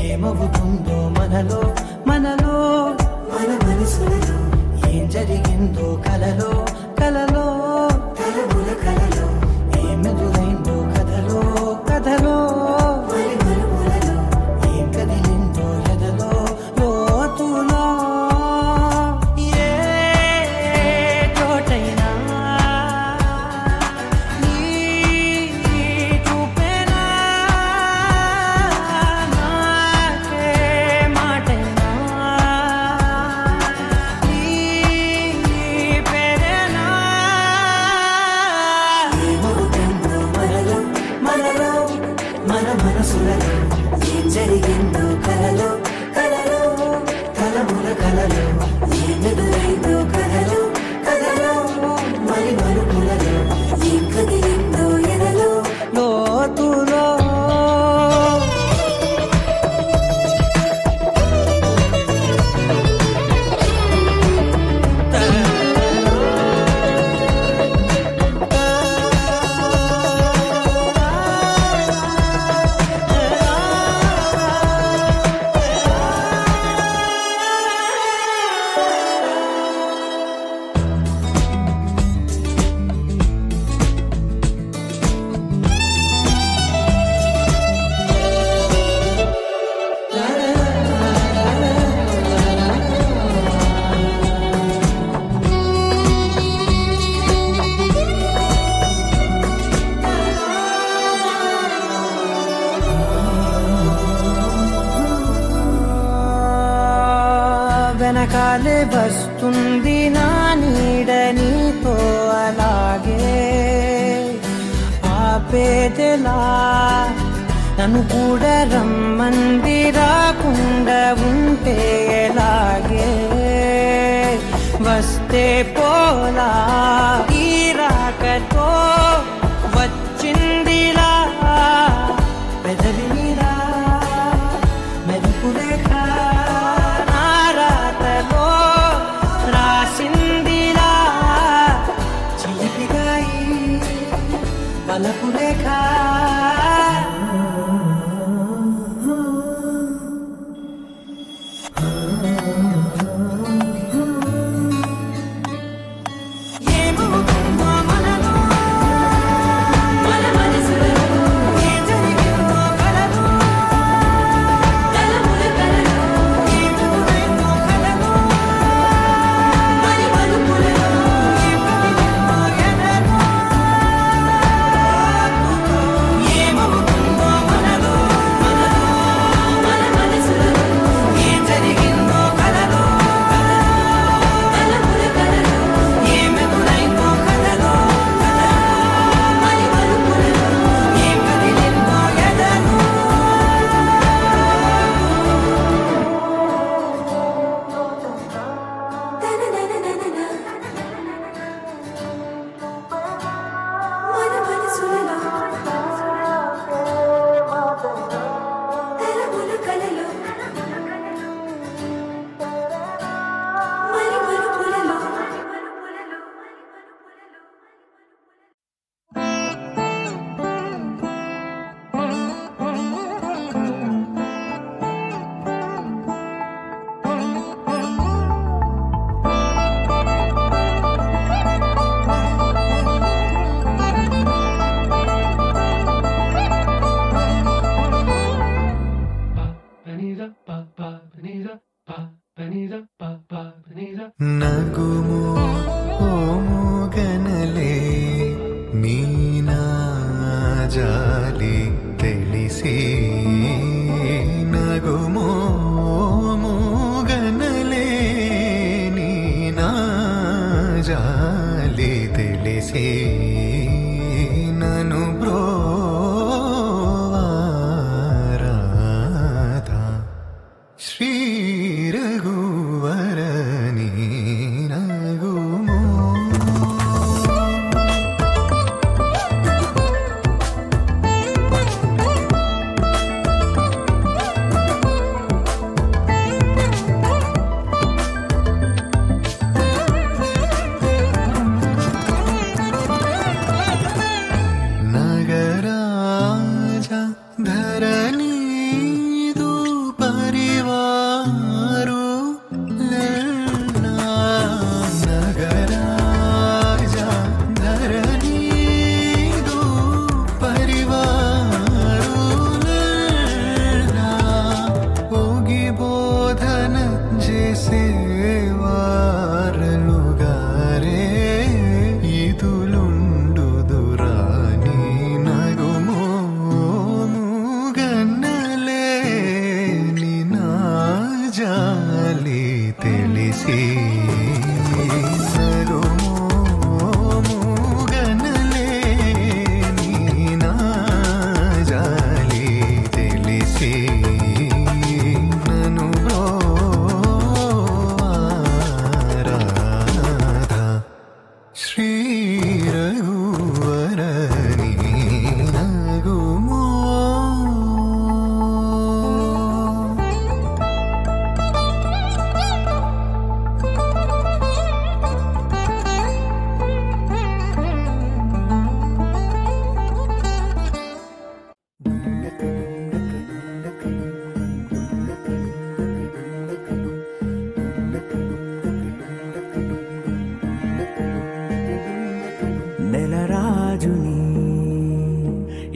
ఏమవుతుందో మనలో మనలో మన మనసులలో ఏం జరిగిందో కలలో కలలో తలముల కలలో ఏమెదురైందో కథలో కథలో మరి మరుపులలో ఏం కదిలిందో ఎదలో లోతులో ఏ చోటైనా నీ చూపేనా నాకే మాటైనా నీ పేరేనా ఏమవుతుందో మనలో మనలో మన మనసులలో ఏం జరిగిందో కలలో కలలో కలముల కలలో ఏమెదురైందో కథలో కథలో మరి మరుపులలో ఏం కదిలిందో ఎదలో లోతులో వెనకాలే వస్తుంది నా నీడ నీతో అలాగే ఆపేదెలా నన్ను కూడా రమ్మంది రాకుండా ఉంటే ఎలాగే వస్తే పోలా ఈ రాకతో వచ్చిందిలా పెదవి మీద మెరుపులేఖ రాతలో రాసిందిలా చిలిపిగాయి వలపులేఖ ఏమవుతుందో మనలో మన మనసులలో ఏం జరిగిందో కలలో కలముల కలలో ఏమెదురైందో కథలో మరి మరుపులలో ఏం కదిలిందో ఎదలో ఏమవుతుందో మనలో మనలో మన మనసులలో ఏం జరిగిందో కలలో కలముల కలలో ఏమెదురైందో కథలో మరి మరుపులలో ఏం కదిలిందో ఎదలో మన మనసులలో తలముల కలలో మరి మరుపులలో నగుమో ఓముగనలే నీనాజాలి తెలిసి నగుమో ఓముగనలే నీనాజాలి తెలిసి నను బ్రోవారాధా శ్రీ రఘువరని నగుమో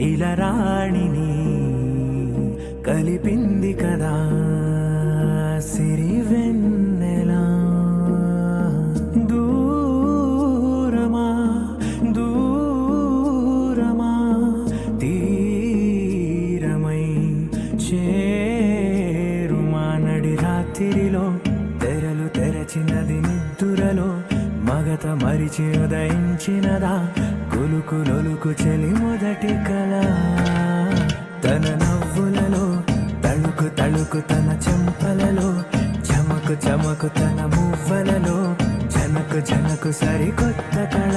ఇలా రాణిని కలిపింది కదా సిరి వెన్నెలా దూరమా దూరమా తీరమై చేరుమా నడి రాత్రిలో తెరలు తెరచినది నిద్దురలో మగత మరిచి ఉదయించినదా కొలుకు నొలుకు చెలి మొదటి కళ తన నవ్వులలో తళుకు తళుకు తన చెంపలలో చమకు చమకు తన మువ్వలలో జనకు జనకు సరికొత్త కళ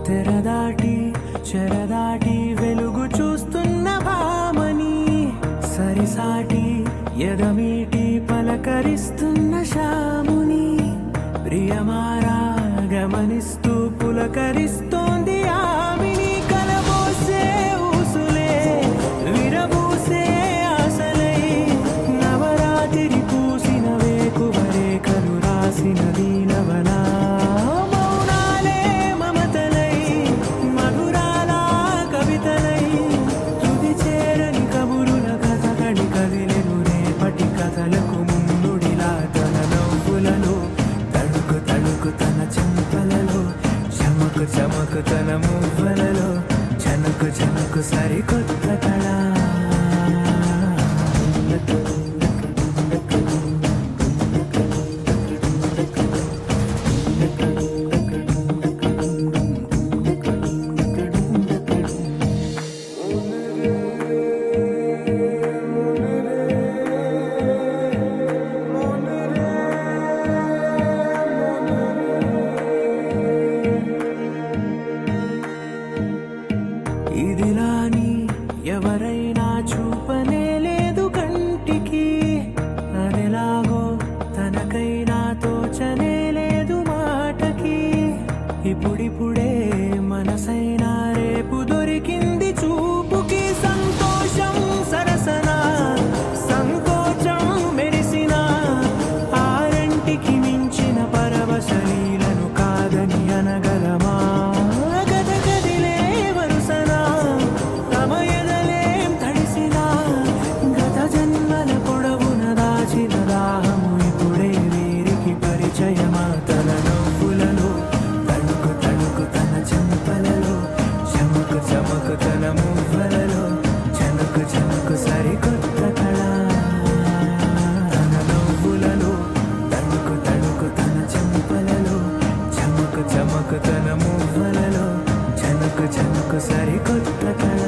తెరదాటి చెరదాటి వెలుగు చూస్తున్న భామని సరిసాటి ఎదమీటి పలకరిస్తున్న శాముని ప్రియమారా గమనిస్తూ పులకరిస్తోంది ఆమెని కలబోసే ఊసులే విరబూసే ఆశలై నవరాత్రి పూసిన వేకువరే కలు రాసిన దీనవలా కథలకు ముందుడిలా తన నవ్వులలో తడుకు తడుకు తన చెంపలలో చమకు చమకు తన మువ్వలలో జనకు జనకు సరికొత్త కళ ఇదిలాని ఎవరైనా చూపనే లేదు కంటికి అదెలాగో తనకైనా తోచనే లేదు మాటకి ఇప్పుడిప్పుడే మనసైనా రేపు దొరికింది చూపుకి సంతోషం సరసన సంకోచం మెరిసిన ఆరంటికి మించిన పరవశలీలను కాదని అనగలమా దాహము ఇప్పుడే వీరికి పరిచయమా తన నవ్వులలో తణుకు తణుకు తన చెంపలలో చమకు చమకు తన మువ్వలలో జనకు జనకు సరికొత్త కళ తన నవ్వులలో తణుకు తణుకు తన చెంపలలో చమకు చమకు తన మువ్వలలో జనకు జనకు సరికొత్త కళ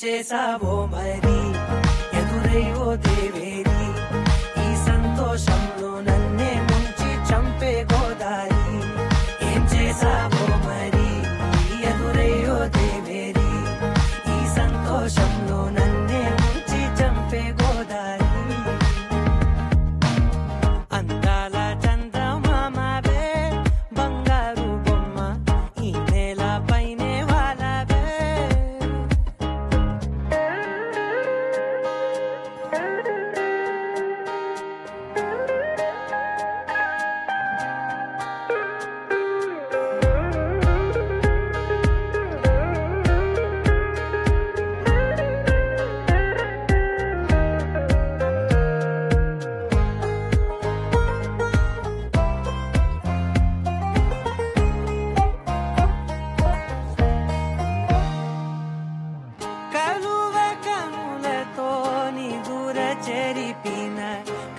చేసావో మరి ఎదురై ఓ దేవేరి ఈ సంతోషంలో నన్నే ముంచి చంపే గోదారి ఏం చేసావో మరి ఎదురై ఓ దేవేరి ఈ సంతోషంలో నన్నే ముంచి చంపే గోదారి అందాల చందమామవే బంగారు బొమ్మ ఈ నేల పైనే వాలవే కలువ కనులతో నీ దూర చెరిపిన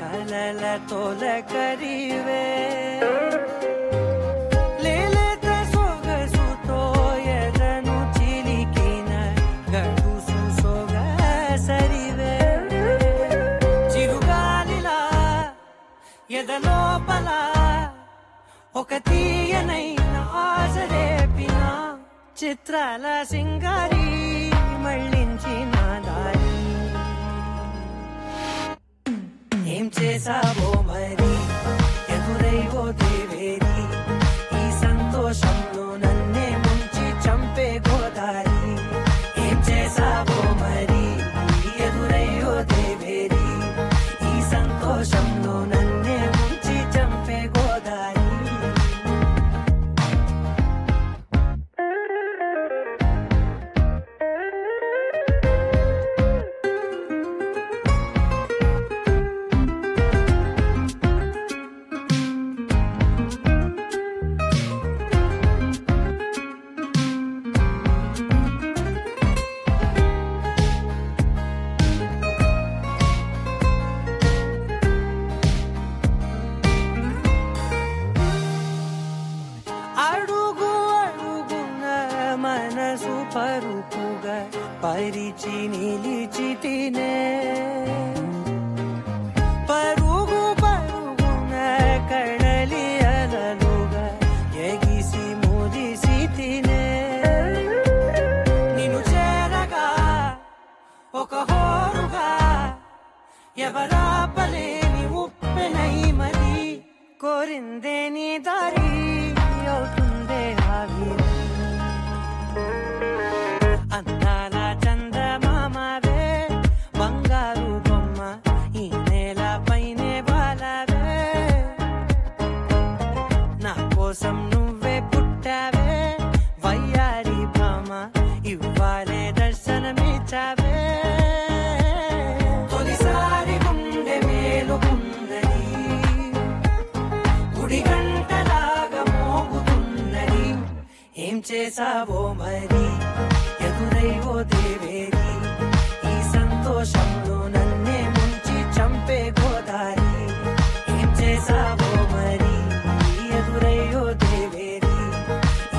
కలల తొలకరివే లేలేత సొగసుతో ఎదను చిలికిన గడుసు సొగసరివే చిరుగాలిలా ఎదలోపల ఒక తీయనైన ఆశ రేపిన చిత్రాల సింగారి మళ్ళించిన దారి ఏం చేసావో మరి ఎదురై ఓ దేవేరి ఈ సంతోషంలో నన్నే ముంచి చంపే గోదారి ఏం చేసావో మరి ఎదురై ఓ దేవేరి ఈ సంతోషంలో నన్నే ముంచి చంపే గోదారి అడుగు అడుగున మనసు పరుపుగా పరిచి నిలిచితినే పరుగు పరుగున కడలి అలలుగా ఎగిసి మురిసి తినే నిన్ను చేరగా ఒక హోరుగా ఎవరాపలేని ఉప్పెనై మరి కోరిందే నీ దారి అవుతుందే ఆవిరి అందాల చందమామవే బంగారు బొమ్మ ఈ నేల పైనే బాలవే నా కోసం నువ్వే పుట్టావే వయ్యారి భామ ఇవ్వాలే దర్శనమిచ్చావే తొలిసారి గుండె మేలుకున్నది గుడి గంటలాగా మోగుతున్నది ఏం చేసావో మరి ఎదురై ఓ దేవేరి ఈ సంతోషంలో నన్నే ముంచి చంపే గోదారి ఏం చేసావో మరి ఎదురై ఓ దేవేరి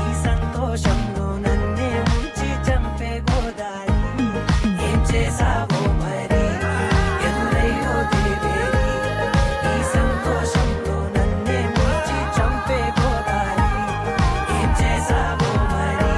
ఈ సంతోషంలో నన్నే ముంచి చంపే గోదారి ఏం చేసావో మరి ఎదురై ఓ దేవేరి ఈ సంతోషంలో నన్నే ముంచి చంపే గోదారి ఏం చేసావో మరి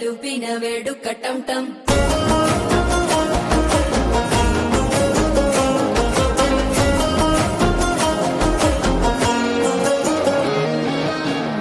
లూపిన వేడుక టం టం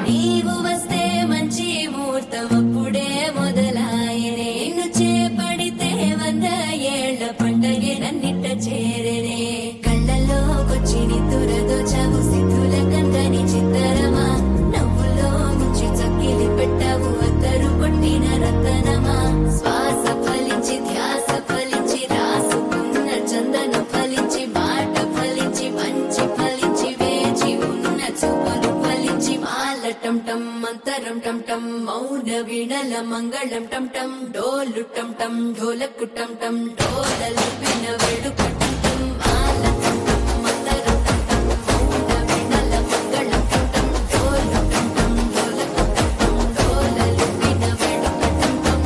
నీవు వస్తే మంచి ముహూర్తం అప్పుడే మొదలాయనే నిన్ను చేపడితే 100 ఏళ్ల పండగే నన్నిట్ట చేరేనే కళ్ళల్లోకొచ్చి నిద్దురదోచావు సిద్ధుల కందని చిత్తరమా నవ్వులో నుంచి చక్కిలి పెట్టావు అత్తరు కొట్టిన రతనమా శ్వాస ఫలించి ధ్యాస ఫలించి రాసుకున్న చందనం ఫలించి మాట ఫలించి మంచి ఫలించి వేచి ఉన్న చూపులు ఫలించి మాల టం టం మంతరం టం టం మౌన వీణల మంగళం టం టం డోలు టం టం ఢోలకు టం టం డోలలు విన వేడుక టం టం మాల టం టం మంతరం టం టం మౌన వీణల మంగళం టం టం డోలు టం టం ఢోలకు టం టం డోలలు విన వేడుక టం టం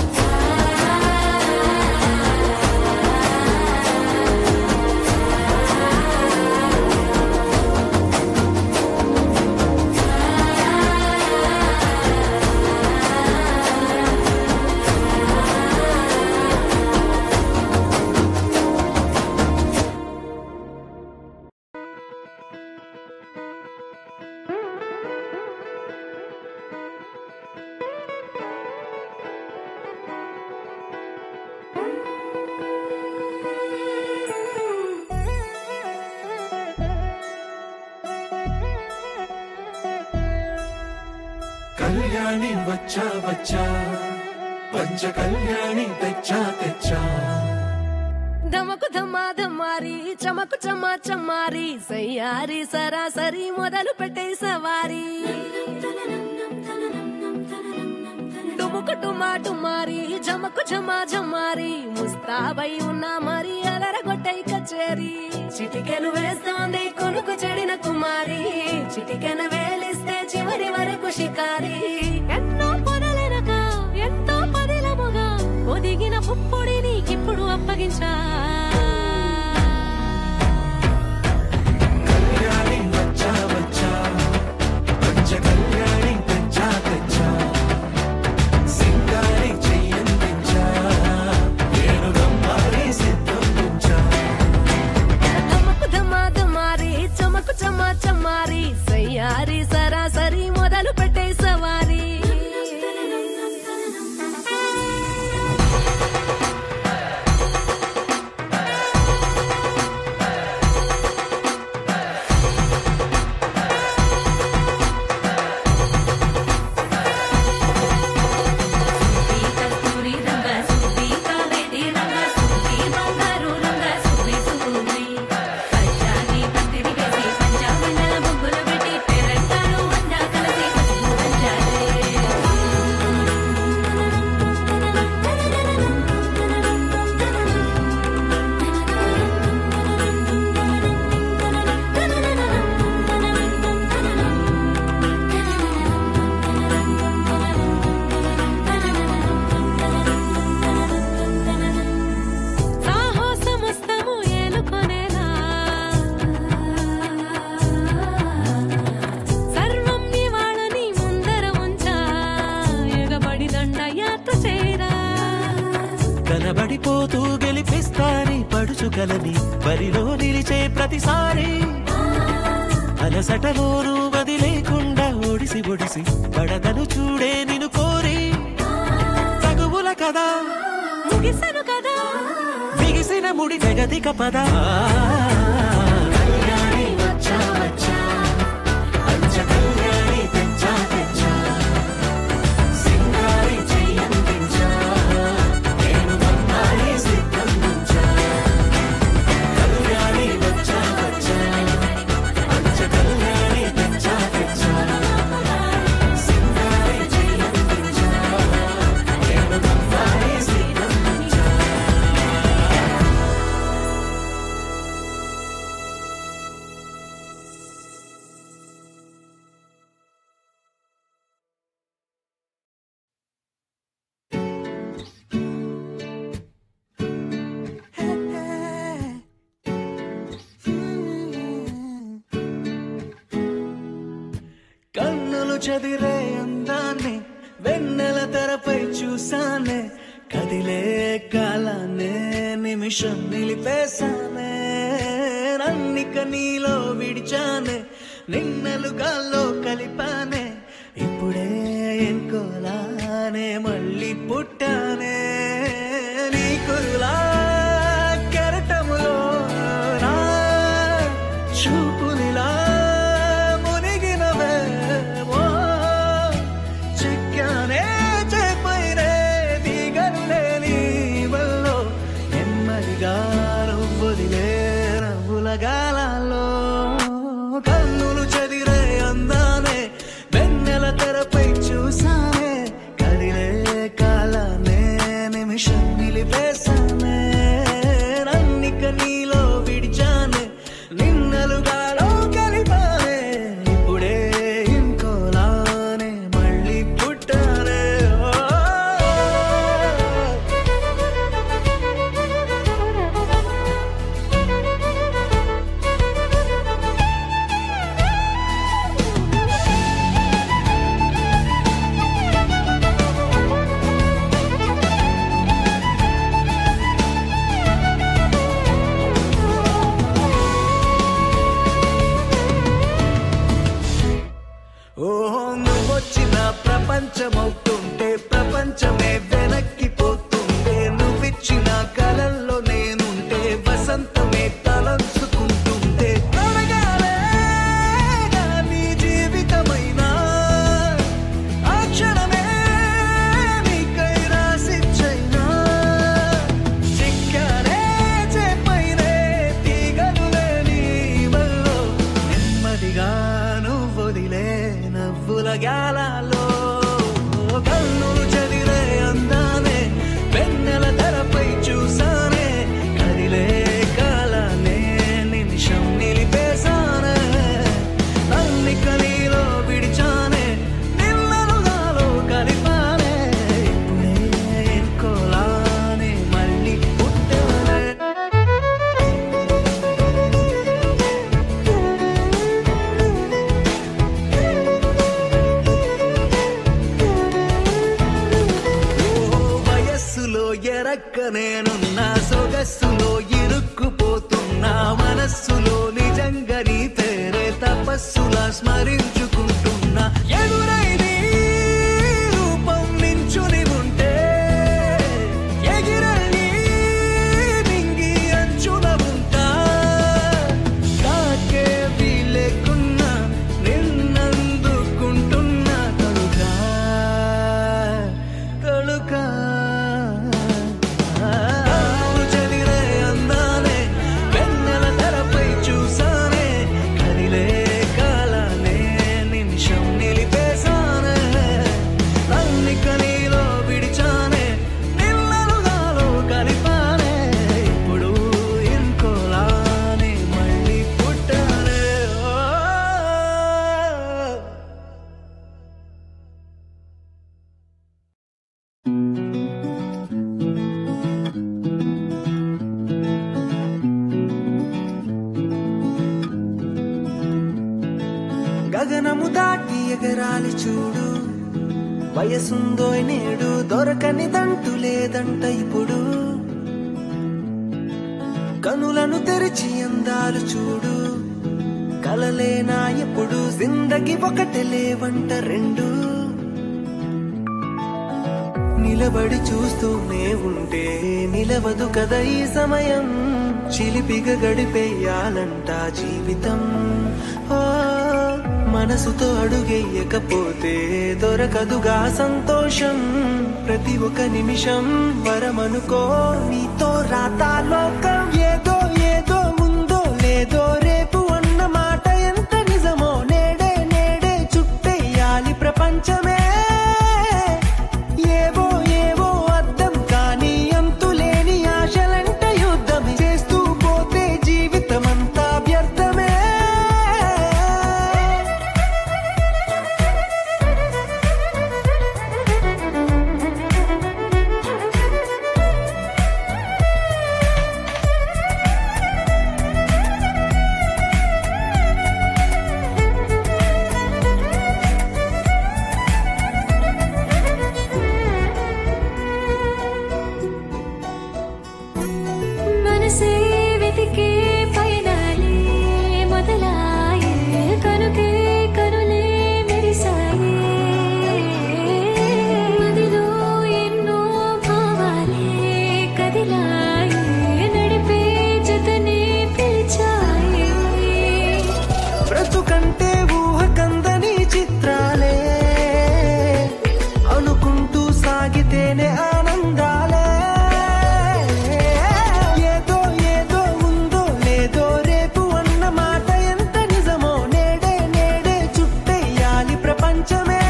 కళ్యాణి వచ్చా వచ్చా పంచ కళ్యాణి తెచ్చా తెచ్చా ధమకు ధమ్మా ధమ్మారి చమకు చమ్మా చమ్మారి సయ్యారి సరాసరి మొదలు పెట్టే సవారి డుముకు డుమా డుమారి జమకు జమా జమ్మారి ముస్తాబై ఉన్నా మరి అలరగొట్టై కచేరి చిటికెను వేస్తోంది కొనుకు చెడిన కుమారి చిటికెను వేలిస్తే చివరి వరకు షికారి ఎన్నో పొదలెనక ఎంతో పదిలముగా ఒదిగిన పుప్పొడి నీకిప్పుడు అప్పగించా కళ్యాణి వచ్చా వచ్చా పంచ కళ్యాణి తెచ్చా తెచ్చా సింగారి చెయ్యందించా నేను గమ్మారి సిద్ధందించా ధమకు ధమ్మా ధమ్మారి చమకు చమ్మా చమ్మారి సయ్యారి సరాసరి మొదలు పెట్టే సవారి కస్తూరి రంగ సుబ్బి కావేరి రంగ సుబ్బి బంగారు రంగ సుబ్బి సుబ్బి పచ్చాని పత్తిరి వేసి పంచామండల ముగ్గులు పెట్టి పేరంటాలు అందా కలిసి పసుపు పంచాలే సాహసమస్తము ఏలుకొనేలా సర్వం నివాళని ముందర ఉంచా ఎగబడి దండయాత్ర చేరా కనబడిపోతూ గెలిపిస్తాని పడుచుగలని బరిలో నిలిచే ప్రతిసారి అలసటలోనూ వదిలేకుండా ఒడిసి ఒడిసి పడదను చూడే నిన్ను కోరి తగువుల కదా ముగిసను కదా బిగిసిన ముడి జగతిక పద కళ్యాణి వచ్చా వచ్చా పంచ కళ్యాణి తెచ్చా తెచ్చా సింగారి చెయ్యందించా నేను గమ్మారి సిద్ధందించా కళ్యాణి వచ్చా వచ్చా పంచ కళ్యాణి తెచ్చా తెచ్చా సింగారి చెయ్యందించా నేను గమ్మారి సిద్ధందించా కన్నులు చదిరే అందాన్ని వెన్నెల తెరపై చూసానే కదిలే కాలాన్నే నిమిషం నిలిపేశానే నన్నిక నీలో విడిచానే నిన్నలుగాల్లో కలిపానే ఇప్పుడే ఎన్కోలానే మళ్ళీ పుట్టానే నీకులా కెరటములో నా చూపునిలా మునిగినవే చిక్కానే చేపైనే దిగనులే నీ వల్లో నెమ్మదిగా నువ్వుదిలే నవ్వుల గాలాల్లో కన్నులు చెదిరే అందానే వెన్నెల తెరపై చూసానే కదిలే కాలానే నిమిషం నిలిపేశానే నన్నిక నీలో విడిచానే నిన్నలుగాలో కలిపానే ఇప్పుడే ఇంకోలానే మళ్ళీ పుట్టానే నువ్వొచ్చిన ప్రపంచమవుతుంటే ప్రపంచమే వెనక్కిపోతుంటే నువ్విచ్చిన కలల్లో నేనుంటే వసంతమే తలంచుకుంటుంటే తొలగాలే నీ జీవితమైనా ఆ క్షణమే నీకై రాసిచ్చైనా చిక్కానే చేపైనే తీగనులే నీ వల్లో నెమ్మదిగా నువ్వొదిలే నవ్వుల గాలాలో కన్నులు చెదిరే అందానే వెన్నెల తెరపై చూసానే కదిలే కాలానే నిమిషం నిలిపేశానే నన్నిక నీలో విడిచానే నిన్నలుగాలో కలిపానే ఇప్పుడే ఎన్కోలానే మళ్ళీ పుట్టానే వయస్సులో ఎరక్క నేనున్నా సొగస్సులో ఇరుక్కుపోతున్నా మనస్సులో నిజంగా నీ పేరే తపస్సులా స్మరించుకుంటున్నా ఎదురై నీ రూపం నించుని ఉంటే ఎగిరని మింగి అంచున ఉంటా కాకే వీలేకున్నా నిన్నందుకుంటున్నా తలుకా తలుకా కన్నులు చెదిరే అందానే వెన్నెల తెరపై చూసానే కదిలే కాలానే నిమిషం నిలిపేశానే నన్నిక నీలో విడిచానే నిన్నలుగాలో కలిపానే ఇప్పుడు ఇంకోలానే మళ్ళీ పుట్టానే గగనము దాటి ఎగరాలి చూడు వయసుందో నేడు దొరకనిదంటూ లేదంట ఇప్పుడు కనులను తెరిచి అందాలు చూడు కలలేనా ఎప్పుడు జిందగి ఒకటి లేవంట రెండు నిలబడి చూస్తూనే ఉంటే నిలవదు కదా ఈ సమయం చిలిపిగా గడిపేయాలంట జీవితం ఓ మనసుతో అడుగేయకపోతే దొరకదుగా సంతోషం ప్రతి ఒక్క నిమిషం వరమనుకో నీతో రాతా లోకం ఏదో ఏదో ముందో లేదో రేపు అన్న మాట ఎంత నిజమో నేడే నేడే చుట్టేయాలి ప్రపంచమే ఏవో ఏవో అర్థం కానీ అంతులేని ఆశలంట యుద్ధం చేస్తూ పోతే జీవితమంతా వ్యర్థమే మనసే వెతికే పయనాలే మొదలాయే కనుకే కనులే మెరిసాయే మదిలో ఎన్నో భావాలే కదిలాయే నడిపే జతనే పిలిచాయే బ్రతుకంటే ఊహ కందని చిత్రాలే అనుకుంటూ సాగితేనే ఆనందాలే ఏదో ఏదో ఉందో లేదో రేపు అన్న మాట ఎంత నిజమో నేడే నేడే చుట్టెయ్యాలి ప్రపంచమే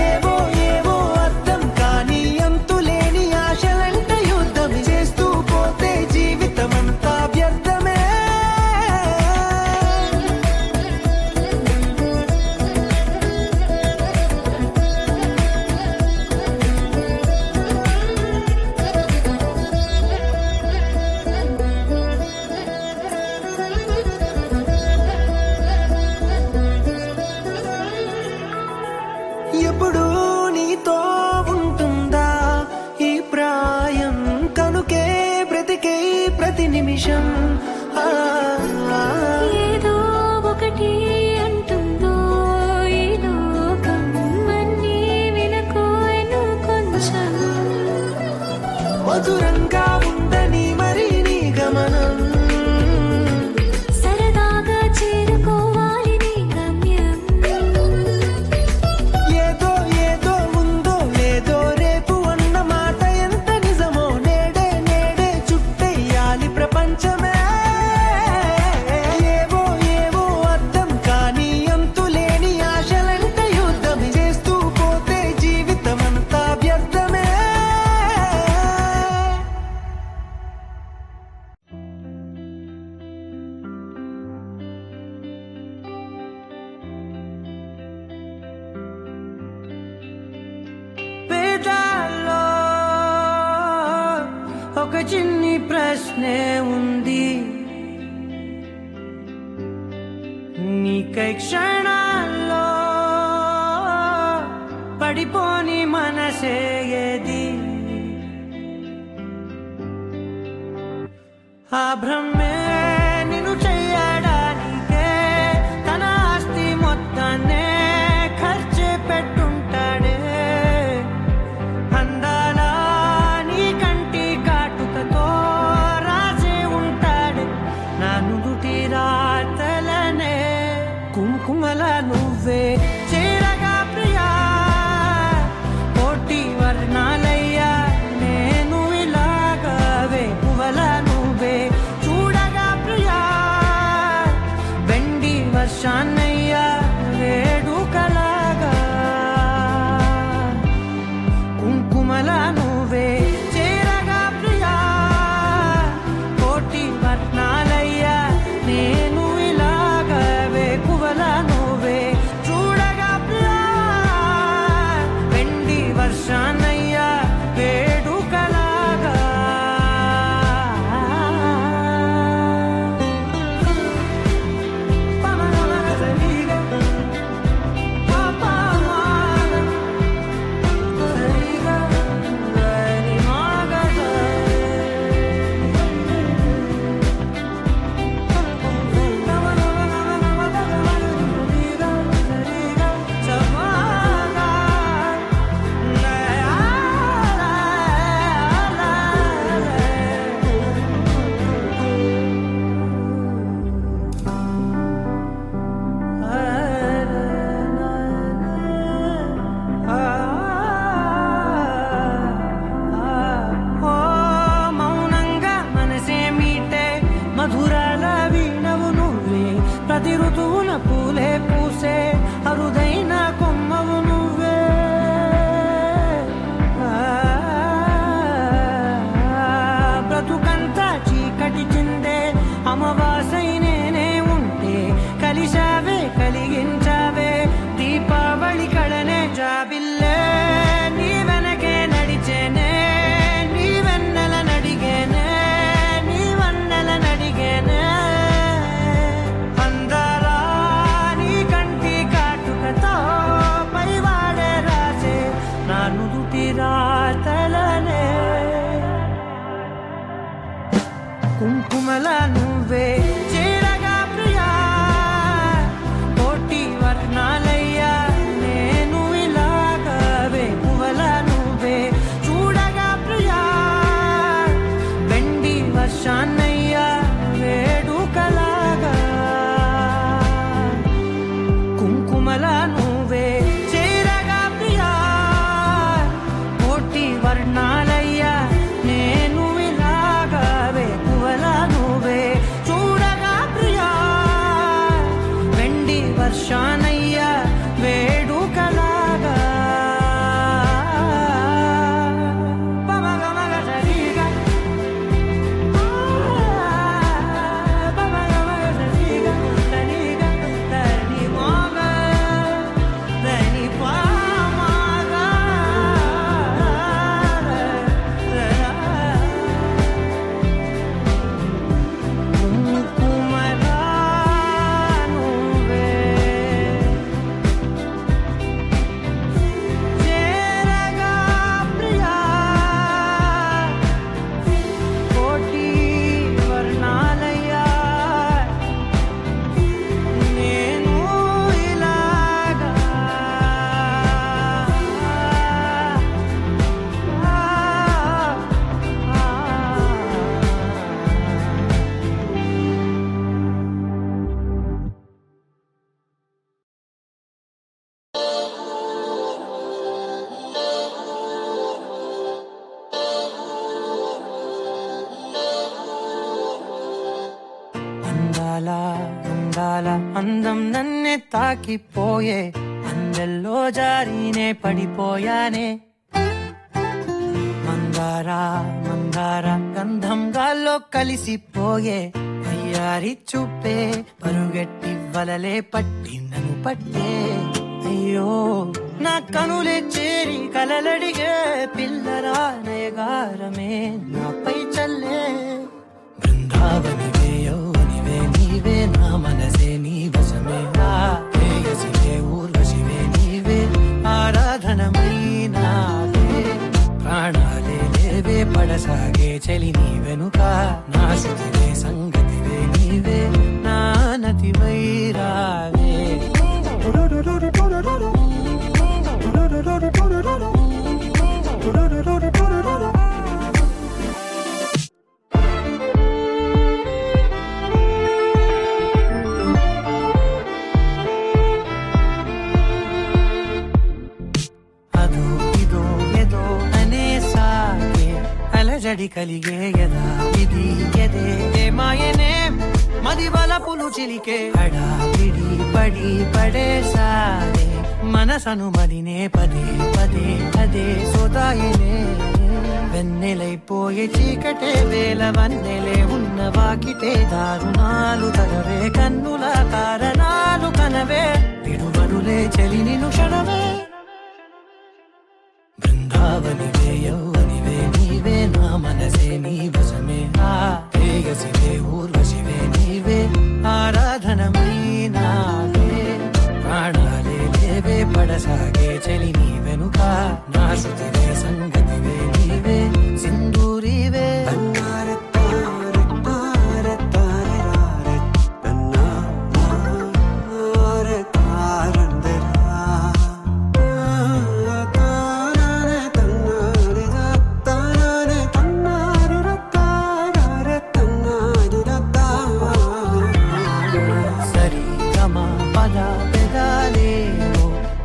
ఏవో ఏవో అర్థం కాని అంతులేని ఆశలంట యుద్ధం చేస్తూ పోతే జీవితమంతా వ్యర్థమే ఎప్పుడు నీతో ఉంటుందా ఈ ప్రాయం కనుకే బ్రతికే ప్రతి నిమిషం ఆ, ఆ. ఏదో ఒకటి అంటుందో ఈ లోకం అన్నీ వినకోను కొంచెం మధురంగా ఉందని మరి నీ గమనం సరదాగా చేరుకోవాలి నీ గమ్యం ఏదో ఏదో ఉందో లేదో రేపు అన్న మాట ఎంత నిజమో నేడే నేడే చుట్టెయ్యాలి ప్రపంచమే ఏవో ఏవో అర్థం కాని అంతులేని ఆశలంట యుద్ధం చేస్తూ పోతే జీవితమంతా వ్యర్థమే వేదాల్లో ఒక చిన్ని ప్రశ్నే ఉంది నీకై క్షణాల్లో పడిపోని మనసే ఏది ఆ భ్రమే నిన్ను చెయ్యడానికే తన ఆస్తి మొత్తాన్నే ఖర్చు పెట్టుంటాడే అందాల నీ కంటి కాటుకతో రాజే ఉంటాడే నా నుదుటి రాతలనే కుంకుమల నువ్వే చేరగా ప్రియా కోటి వర్ణాలయ్యా నేను ఇలాగవే పువ్వల నువ్వే చూడగా అందం నన్నే తాకిపోయే అందెల్లో జారీనే పడిపోయానే మందారా మందారా గంధం గాల్లో కలిసిపోయే అయ్యారి చూపే పరుగెట్టి వలలే పట్టి నన్ను పట్టే అయ్యో నా కనులే చేరి కలలడిగే పిల్లరా నయగారమే నాపై చల్లే బృందావనివే యౌవనివే నీవే నా మనసే నీ వశమే ప్రేయసివే ఊర్వశివే నీవే ఆరాధనమైనావే ప్రాణాలే లేవే పడసాగే చలి నీ వెనుక నా శృతివే సంగతివే నీవే నా నతివై రావే అదో ఇదో ఏదో అనేసాగే అలజడి కలిగే యదా ఇది ఎదే మాయనే మది వలపులు చిలికే హడావిడి పడి పడేసారే మనసను మదినే పదే పదే అదే సోదాయనే వెన్నెలైపోయే చీకటే వేల వన్నెలే ఉన్న వాకిటే దారుణాలు తగవే కన్నుల కారణాలు కనవే విడువరులే చలి నిను క్షణమే బృందావనివే యౌవనివే నీవే నా మనసే నీ వశమే ప్రేయసివే ఊర్వశివే నీవే ఆరాధనమైనావే ప్రాణాలే లేవే పడసాగే చలి నీ వెనుక నా శృతివే సంగతివే నీవే సింధూరివే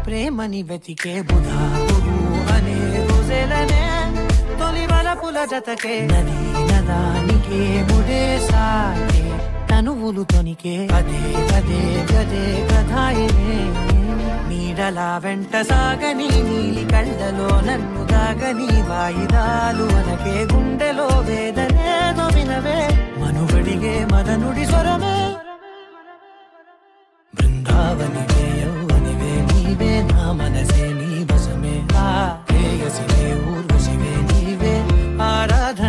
ప్రేమని వెతికే బుధాలు అనే రోజులనే తొలి వలపుల జతకే నది నదానికే ముడేసాగే తనువులు తొనికే అదే అదే గదే కథాయినే నీడలా వెంట సాగని నీలి కళ్ళలో నన్ను దాగని వాయిదాలు అనకే గుండెలో వేదనేదో వినవే మనుగడిగే మదనుడి స్వరమే బృందావనివే యౌవనివే నీవే నా మనసే నీ వశమే ప్రేయసివే ఊర్వశివే నీవే ఆరాధనమైనావే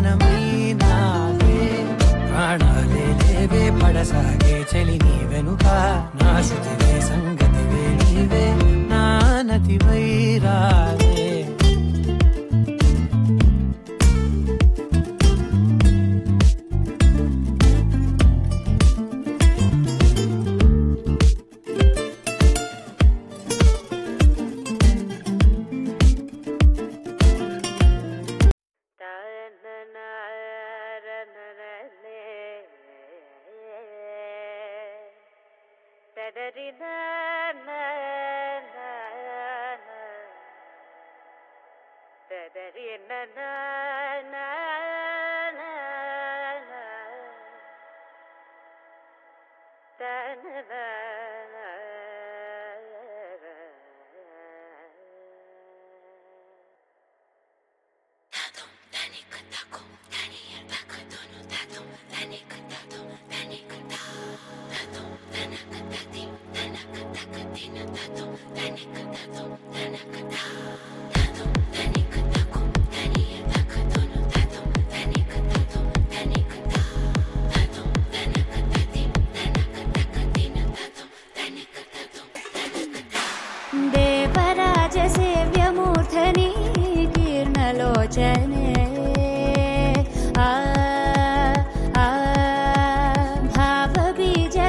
ప్రాణాలే లేవే పడసాగే చలి నీ వెనుక నా శృతివే సంగతివే నీవే నా నతివై రావే देवराजसेव्यमूर्धनि कीर्णलोचने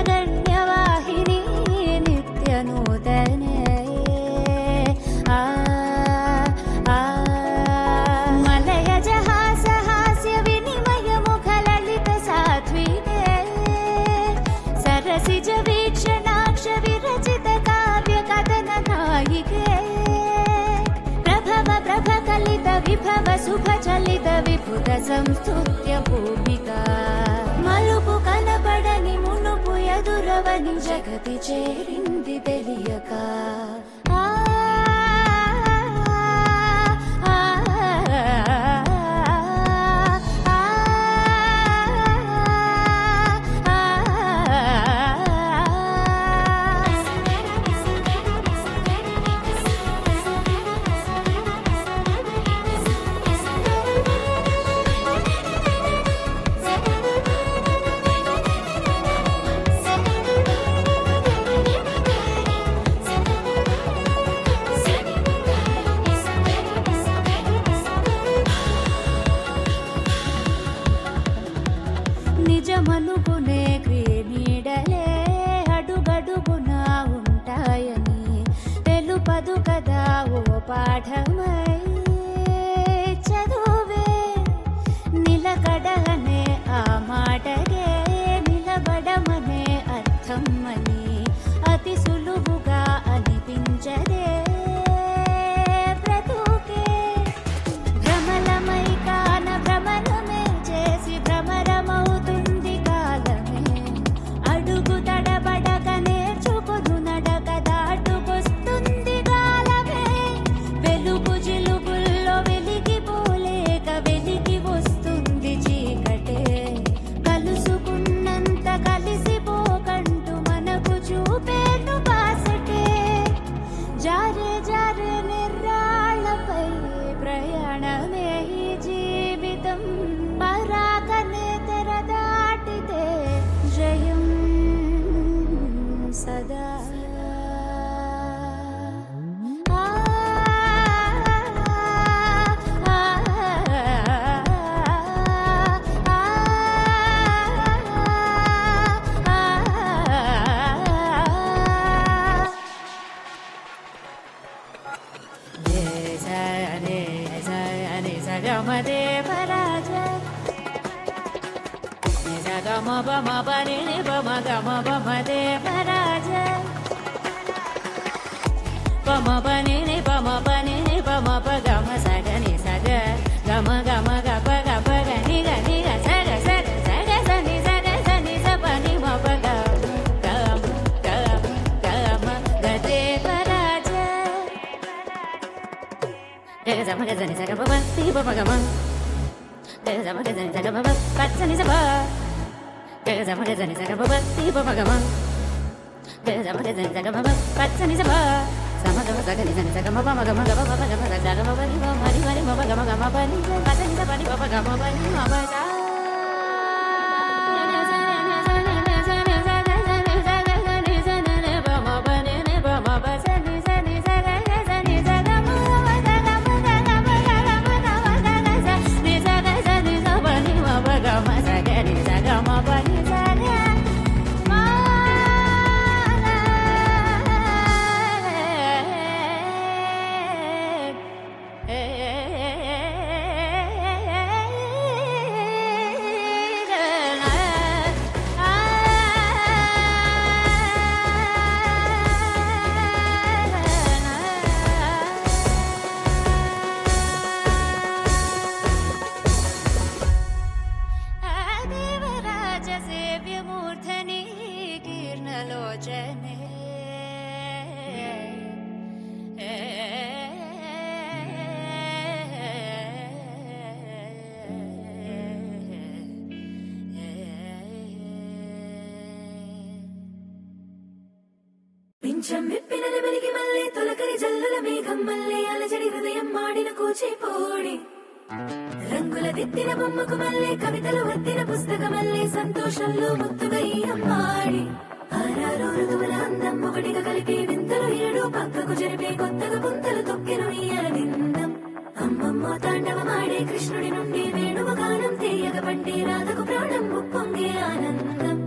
भावबीजगण्यवाहिनी नित्यनूतने मलयजहासहास्यविनिमयमुखललितसात्विके सरसिजवीक्षणाक्षविरचितकाव्यकथननायिके प्रभकलित विभव शुभचलित विपुत संस्तुत्य भूमिका मलुपु कनपडनि मुनुपु यदुरवनि जग గతి చేరింది తెలియక నిజమనుకునే క్రీనీడలే అడుగడుగునా ఉంటాయని తెలుపదు కదా ఓ పాఠమై చదువే నిలకడనే ఆ మాటగే నిలబడమనే అర్థం అని అతి సులువుగా అనిపించదే బ్రతుకే భ్రమలమై కాన భ్రమణమే చేసి భ్రమరమవుతుంది కాలమే అడుగు తడబడక నేర్చుకును నడక దాటుకొస్తుంది కాలమే వెలుగు జిలుగుల్లో వెలిగిపోలేక వెలిగి వస్తుంది చీకటే కలుసుకున్నంత కలిసిపోకంటూ మనకు చూపేను బాసటే జారే జారే నిర్రాళ్ళపై ప్రయాణమే ఈ జీవితం పరాకనే తెర దాటితే జయం సదా పింఛం విప్పినది వెలిగి మళ్ళీ తొలకరి జల్లుల మేఘం మళ్ళీ అలజడి హృదయం మాడిన కూచిపోడి రంగుల దిద్దిన బొమ్మకు మళ్ళీ కవితలు వద్దిన పుస్తకమల్లే సంతోషంలో ముత్తుగా ఈ అమ్మాడి ఆరారు ఋతువుల అందం ఒకటిగా కలిపి వింతలు ఏడు పక్కకు జరిపే కొత్తగా పుంతలు తొక్కెను ఈ అరవిందం అమ్మమ్మో తాండవమాడే కృష్ణుడి నుండి వేణువు గానం తీయగ పండి రాధకు ప్రాణం ఉప్పొంగే ఆనందం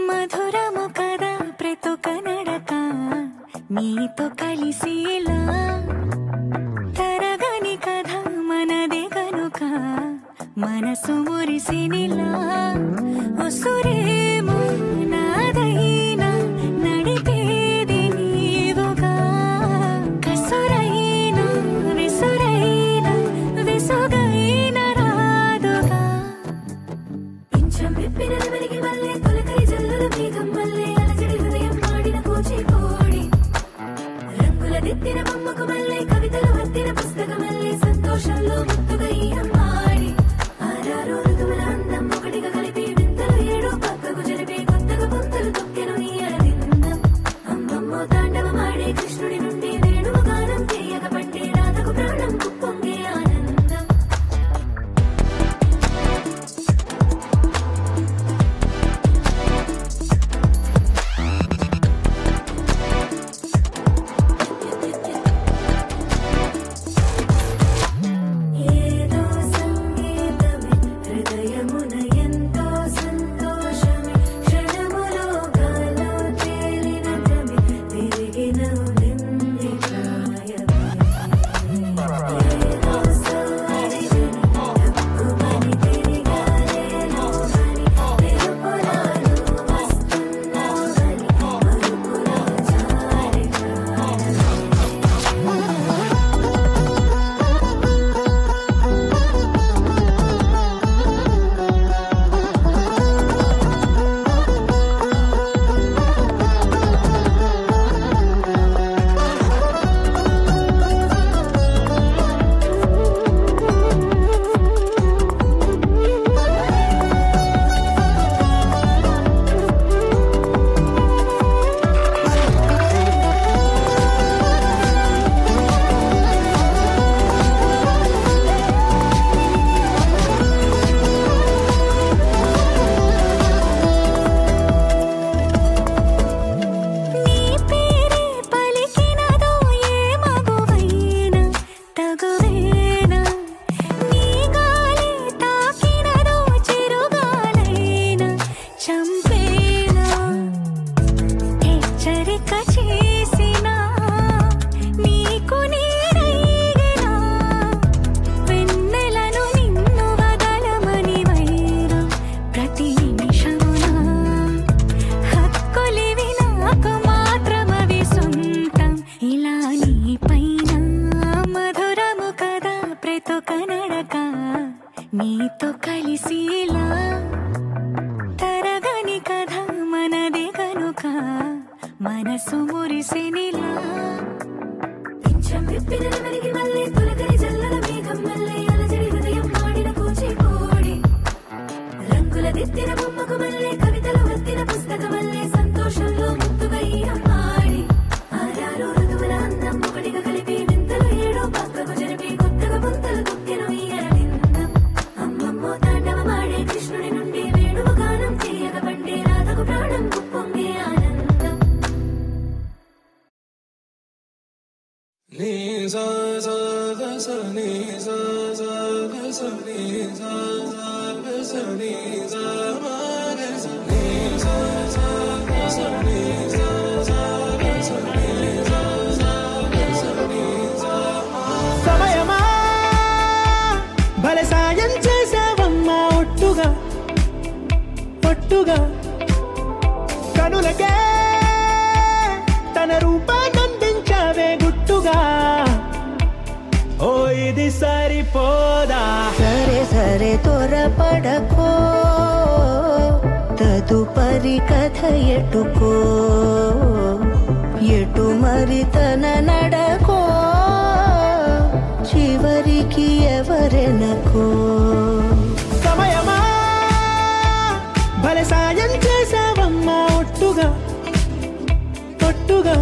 మధురము కదా ప్రతొక నడక నీతో కలిసేలా తరగని కథ మనదే కనుక మనసు మురిసినిలా ఉసురేమో నాదైనా నడిపేది నీవుగా కసురైనా విసురైనా విసుగైనా మనసు మురిసినిలా పింఛం విప్పిన నెమలికి మళ్ళీ తొలకరి జల్లుల మేఘం మళ్ళీ అలజడి హృదయం మాడిన కూచిపూడి రంగుల దిద్దిన బొమ్మకు మళ్ళీ కవితలు వత్తిన పుస్తకం మళ్ళీ సంతోషంలో ముద్దుగా ఈ అమ్మాడి ఆరారు ఋతువుల అందం ఒకటిగా కలిపి వింతలు ఏడో పక్కకు జరిపి కొత్తగా పుంతలు తొక్కెను ఈ అరవిందం అమ్మమ్మో తాండవమాడే కృష్ణుడి నుండి వేణువు గానం తీయగ పండే రాధకు ప్రాణం పొంగే ఆనందం సమయమా భలే సాయం చేసావమ్మా ఒట్టుగా ఒట్టుగా కనులకే తన రూపాన్నందించావే గుట్టుగా ఓ ఇది సరిపోదా సరే సరే త్వరపడకో తదుపరి కథ ఎటుకో ఎటు మరి తన నడకో చివరికి ఎవరెనకో సమయమా భలే సాయం చేసావమ్మా ఒట్టుగా ఒట్టుగా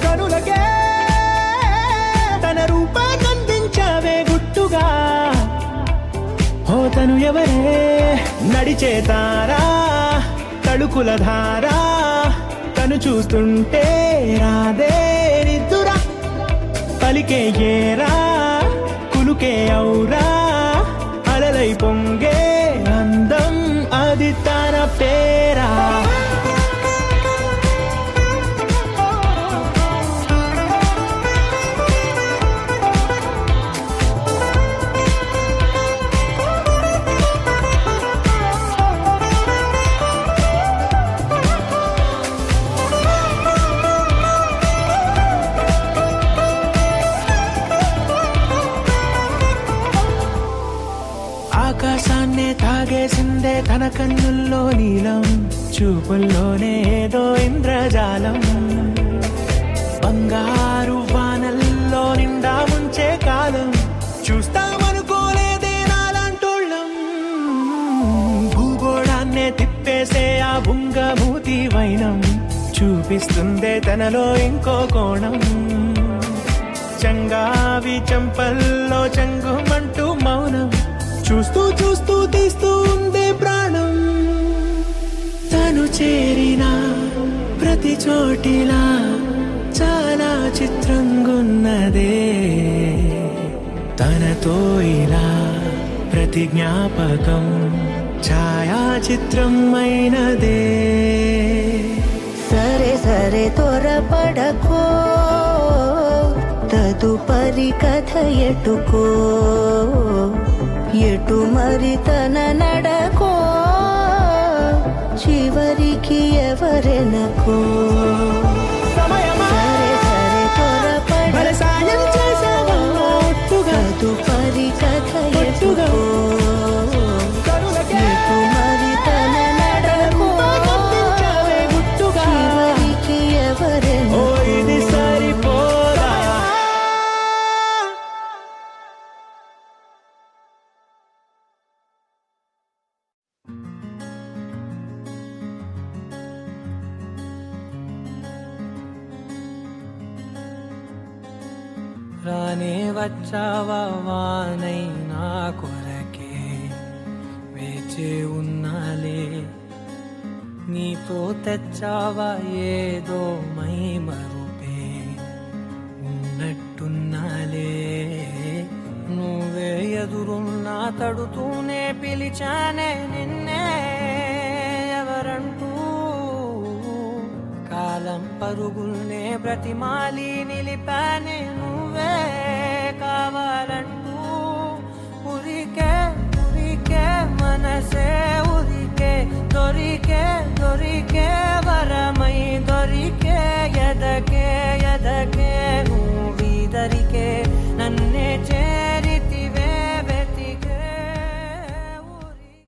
కనులకే తన రూపాన్నందించావే గుట్టుగా ఓ తను ఎవరే నడిచే తారా తడుకుల ధారా తను చూస్తుంటే రాదే నిద్దురా పలికే ఏరా కులుకే ఔరా అలలై పొంగే అందం అది తన పేరా ఆకాశాన్నే తాగేసిందే తన కన్నుల్లో నీలం చూపుల్లోనే ఏదో ఇంద్రజాలం బంగారు వానల్లో నిండా ముంచే కాలం చూస్తామనుకోలేదే నాలాంటోళ్ళం భూగోళాన్నే తిప్పేసే ఆ బుంగమూతి వైనం చూపిస్తుందే తనలో ఇంకో కోణం చంగావి చంపల్లో చంగుమంటూ మౌనం చూస్తూ చూస్తూ తీస్తూ ఉందే ప్రాణం తను చేరిన ప్రతి చోటిలా చాలా చిత్రంగున్నదే తనతో ఇలా ప్రతి జ్ఞాపకం ఛాయాచిత్రం అయినదే సరే సరే త్వరపడకో తదుపరి కథ ఎటుకో ఎటు మరి తన నడకో చివరికి ఎవరెనకో సమయమా సరే సరే భలే సాయం చేసావమ్మా ఒట్టుగా తదుపరి కథ ఒట్టుగా ఎటుకో కనులకే ఎటు మరి తన నడకో రూపాన్నందించావే గుట్టుగా చివరికి ఓ ఎవరెనకో ఇది సరిపోదా రానే వచ్చావా వానై నా కొరకే వేచే ఉన్నాలే నీతో తెచ్చావా ఏదో మై మరుపే ఉన్నట్టున్నాలే నువ్వే ఎదురున్నా తడుతూనే పిలిచానే నిన్నే ఎవరంటూ కాలం పరుగుల్నే బ్రతిమాలి నిలిపానే నువ్వే కావాలంటూ ఉరికే ఉరికే మనసే ఉరికే దొరికే దొరికే వరమై దొరికే ఎదకే ఎదకే